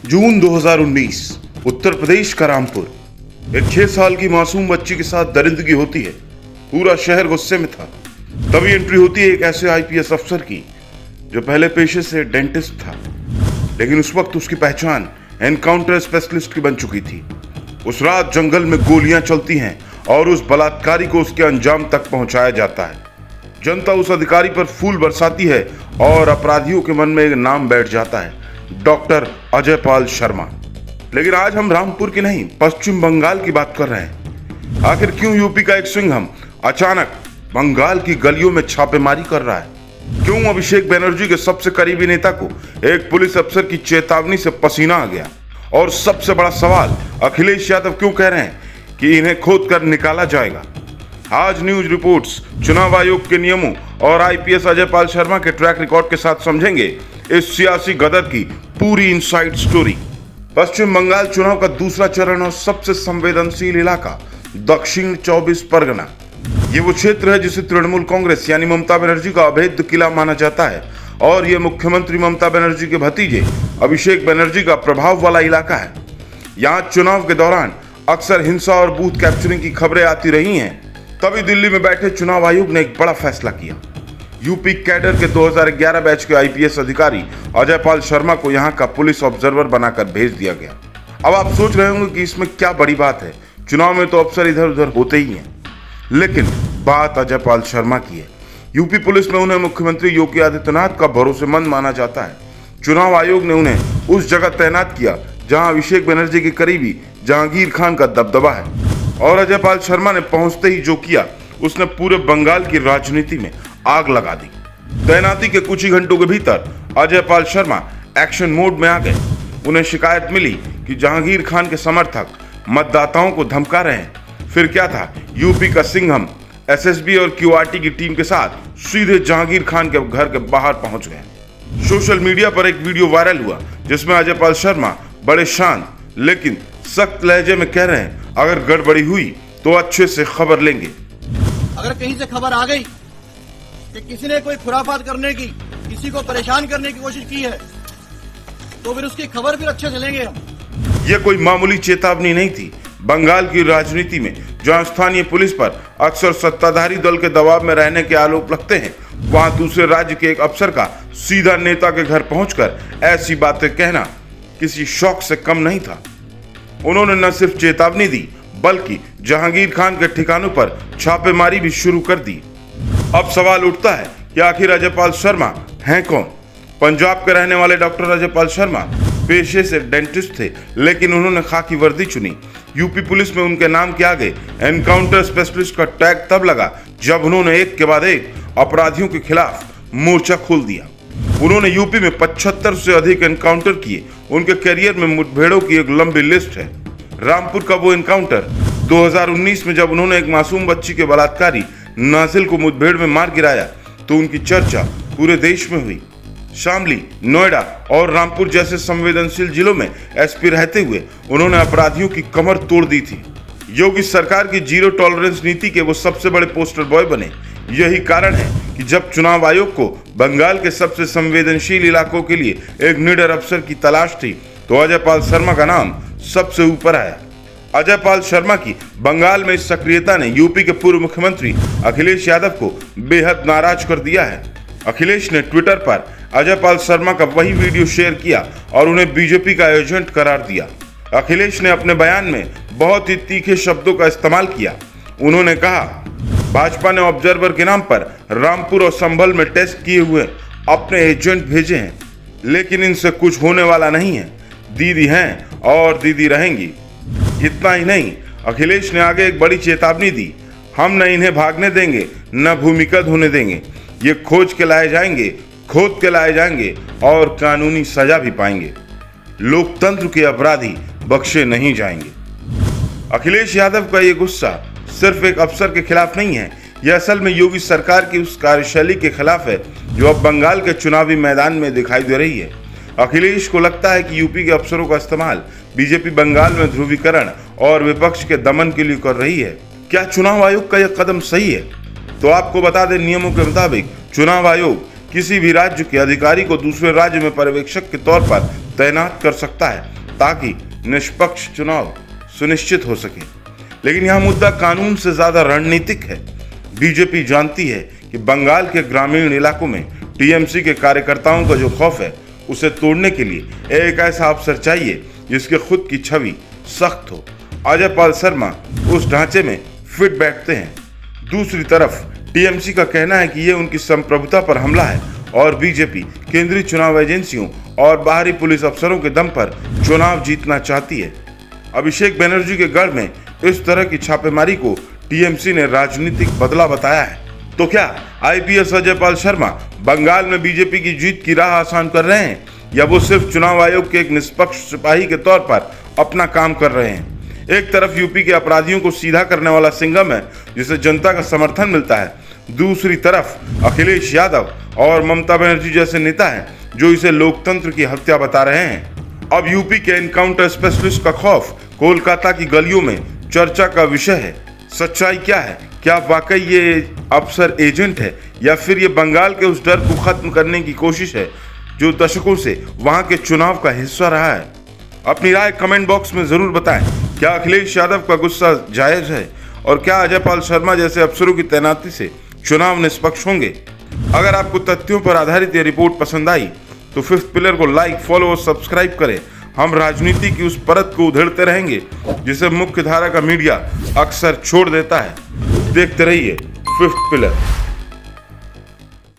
जून 2019 उत्तर प्रदेश का रामपुर। एक 6 साल की मासूम बच्ची के साथ दरिंदगी होती है। पूरा शहर गुस्से में था। तभी एंट्री होती है एक ऐसे आईपीएस अफसर की जो पहले पेशे से डेंटिस्ट था, लेकिन उस वक्त उसकी पहचान एनकाउंटर स्पेशलिस्ट की बन चुकी थी। उस रात जंगल में गोलियां चलती हैं और उस बलात्कारी को उसके अंजाम तक पहुंचाया जाता है। जनता उस अधिकारी पर फूल बरसाती है और अपराधियों के मन में एक नाम बैठ जाता है, डॉक्टर अजय पाल शर्मा। लेकिन आज हम रामपुर की नहीं, पश्चिम बंगाल की बात कर रहे हैं। आखिर क्यों यूपी का एक सिंघम अचानक बंगाल की गलियों में छापेमारी कर रहा है? क्यों अभिषेक बनर्जी के सबसे करीबी नेता को एक पुलिस अफसर की चेतावनी से पसीना आ गया? और सबसे बड़ा सवाल, अखिलेश यादव क्यों कह रहे हैं कि इन्हें खोद कर निकाला जाएगा? आज न्यूज रिपोर्ट्स चुनाव आयोग के नियमों और आईपीएस अजय पाल शर्मा के ट्रैक रिकॉर्ड के साथ समझेंगे इस सियासी गदर की पूरी इनसाइड स्टोरी। पश्चिम बंगाल चुनाव का दूसरा चरण और सबसे संवेदनशील इलाका दक्षिण 24 परगना। ये वो क्षेत्र है जिसे तृणमूल कांग्रेस यानी ममता बनर्जी का अभेद्य किला माना जाता है और ये मुख्यमंत्री ममता बनर्जी के भतीजे अभिषेक बनर्जी का प्रभाव वाला इलाका है। यहाँ चुनाव के दौरान अक्सर हिंसा और बूथ कैप्चरिंग की खबरें आती रही हैं। तभी दिल्ली में बैठे चुनाव आयोग ने एक बड़ा फैसला किया। यूपी कैडर के 2011 बैच के आईपीएस अधिकारी अजय पाल शर्मा को यहाँ का पुलिस ऑब्जर्वर बनाकर भेज दिया गया। अब आप सोच रहे होंगे कि इसमें क्या बड़ी बात है, चुनाव में तो अफसर इधर उधर होते ही हैं। लेकिन बात अजय पाल शर्मा की है। यूपी पुलिस में उन्हें मुख्यमंत्री योगी आदित्यनाथ का भरोसेमंद माना जाता है। चुनाव आयोग ने उन्हें उस जगह तैनात किया जहां अभिषेक बनर्जी के करीबी जहांगीर खान का दबदबा है। और अजय पाल शर्मा ने पहुंचते ही जो किया, उसने पूरे बंगाल की राजनीति में आग लगा दी। तैनाती के कुछ ही घंटों के भीतर अजय पाल शर्मा एक्शन मोड में आ गए। उन्हें शिकायत मिली कि जहांगीर खान के समर्थक मतदाताओं को धमका रहे हैं। फिर क्या था, यूपी का सिंघम एसएसबी और क्यूआरटी की टीम के साथ सीधे जहांगीर खान के घर के बाहर पहुंच गए। सोशल मीडिया पर एक वीडियो वायरल हुआ जिसमें अजय पाल शर्मा बड़े शांत लेकिन सख्त लहजे में कह रहे हैं, अगर गड़बड़ी हुई तो अच्छे से खबर लेंगे। अगर कहीं से खबर आ गई कि किसी ने कोई खुराफात करने की, किसी को परेशान करने की कोशिश की है, तो फिर उसकी खबर भी अच्छे से लेंगे हम। यह कोई मामूली चेतावनी नहीं थी। बंगाल की राजनीति में जहां स्थानीय पुलिस पर अक्सर सत्ताधारी दल के दबाव में रहने के आरोप लगते हैं, वहां दूसरे राज्य के एक अफसर का सीधा नेता के घर पहुंचकर ऐसी बातें कहना किसी शौक से कम नहीं था। उन्होंने न सिर्फ चेतावनी दी बल्कि जहांगीर खान के ठिकानों पर छापेमारी भी शुरू कर दी। अब सवाल उठता है कि आखिर अजय पाल शर्मा हैं कौन? पंजाब के रहने वाले डॉक्टर अजय पाल शर्मा पेशे से डेंटिस्ट थे, लेकिन उन्होंने खाकी वर्दी चुनी। यूपी पुलिस में उनके नाम के आगे एनकाउंटर स्पेशलिस्ट का टैग तब लगा जब उन्होंने एक के बाद एक अपराधियों के खिलाफ मोर्चा खोल दिया। उन्होंने यूपी में 75 से अधिक एनकाउंटर किए। उनके करियर में मुठभेड़ों की एक लंबी लिस्ट है। रामपुर का वो एनकाउंटर 2019 में जब उन्होंने एक मासूम बच्ची के बलात्कारी नाजिल को मुठभेड़ में मार गिराया तो उनकी चर्चा पूरे देश में हुई। शामली, नोएडा और रामपुर जैसे संवेदनशील जिलों में एसपी रहते हुए उन्होंने अपराधियों की कमर तोड़ दी थी। योगी सरकार की जीरो टॉलरेंस नीति के वो सबसे बड़े पोस्टर बॉय बने। यही कारण है कि जब चुनाव आयोग को बंगाल के सबसे संवेदनशील इलाकों के लिए एक निडर अफसर की तलाश थी तो अजय पाल शर्मा का नाम सबसे ऊपर आया। अजय पाल शर्मा की बंगाल में इस सक्रियता ने यूपी के पूर्व मुख्यमंत्री अखिलेश यादव को बेहद नाराज कर दिया है। अखिलेश ने ट्विटर पर अजय पाल शर्मा का वही वीडियो शेयर किया और उन्हें बीजेपी का एजेंट करार दिया। अखिलेश ने अपने बयान में बहुत ही तीखे शब्दों का इस्तेमाल किया। उन्होंने कहा, भाजपा ने ऑब्जर्वर के नाम पर रामपुर और संभल में टेस्ट किए हुए अपने एजेंट भेजे हैं, लेकिन इनसे कुछ होने वाला नहीं है। दीदी हैं और दीदी रहेंगी। इतना ही नहीं, अखिलेश ने आगे एक बड़ी चेतावनी दी, हम न इन्हें भागने देंगे न भूमिगत होने देंगे। ये खोज के लाए जाएंगे, खोद के लाए जाएंगे और कानूनी सजा भी पाएंगे। लोकतंत्र के अपराधी बख्शे नहीं जाएंगे। अखिलेश यादव का ये गुस्सा सिर्फ एक अफसर के खिलाफ नहीं है, यह असल में योगी सरकार की उस कार्यशैली के खिलाफ है जो अब बंगाल के चुनावी मैदान में दिखाई दे रही है। अखिलेश को लगता है कि यूपी के अफसरों का इस्तेमाल बीजेपी बंगाल में ध्रुवीकरण और विपक्ष के दमन के लिए कर रही है। क्या चुनाव आयोग का यह कदम सही है? तो आपको बता दें, नियमों के मुताबिक चुनाव आयोग किसी भी राज्य के अधिकारी को दूसरे राज्य में पर्यवेक्षक के तौर पर तैनात कर सकता है ताकि निष्पक्ष चुनाव सुनिश्चित हो सके। लेकिन यह मुद्दा कानून से ज्यादा रणनीतिक है। बीजेपी जानती है कि बंगाल के ग्रामीण इलाकों में टीएमसी के कार्यकर्ताओं का जो खौफ है उसे तोड़ने के लिए एक ऐसा अफसर चाहिए जिसके खुद की छवि सख्त हो। अजय पाल शर्मा उस ढांचे में फिट बैठते हैं। दूसरी तरफ टीएमसी का कहना है कि यह उनकी संप्रभुता पर हमला है और बीजेपी केंद्रीय चुनाव एजेंसियों और बाहरी पुलिस अफसरों के दम पर चुनाव जीतना चाहती है। अभिषेक बनर्जी के गढ़ में इस तरह की छापेमारी को टीएमसी ने राजनीतिक बदला बताया है। तो क्या आईपीएस अजय पाल शर्मा बंगाल में बीजेपी की जीत की राह आसान कर रहे हैं, या वो सिर्फ चुनाव आयोग के एक निष्पक्ष सिपाही के तौर पर अपना काम कर रहे हैं? एक तरफ यूपी के अपराधियों को सीधा करने वाला सिंघम है जिसे जनता का समर्थन मिलता है, दूसरी तरफ अखिलेश यादव और ममता बनर्जी जैसे नेता हैं जो इसे लोकतंत्र की हत्या बता रहे हैं। अब यूपी के एनकाउंटर स्पेशलिस्ट का खौफ कोलकाता की गलियों में चर्चा का विषय है। सच्चाई क्या है? क्या वाकई ये अफसर एजेंट है, या फिर ये बंगाल के उस डर को खत्म करने की कोशिश है जो दशकों से वहां के चुनाव का हिस्सा रहा है? अपनी राय कमेंट बॉक्स में जरूर बताएं। क्या अखिलेश यादव का गुस्सा जायज है, और क्या अजय पाल शर्मा जैसे अफसरों की तैनाती से चुनाव निष्पक्ष होंगे? अगर आपको तथ्यों पर आधारित ये रिपोर्ट पसंद आई तो फिफ्थ पिलर को लाइक, फॉलो और सब्सक्राइब करें। हम राजनीति की उस परत को उधेड़ते रहेंगे जिसे मुख्य धारा का मीडिया अक्सर छोड़ देता है। देखते रहिए फिफ्थ पिलर।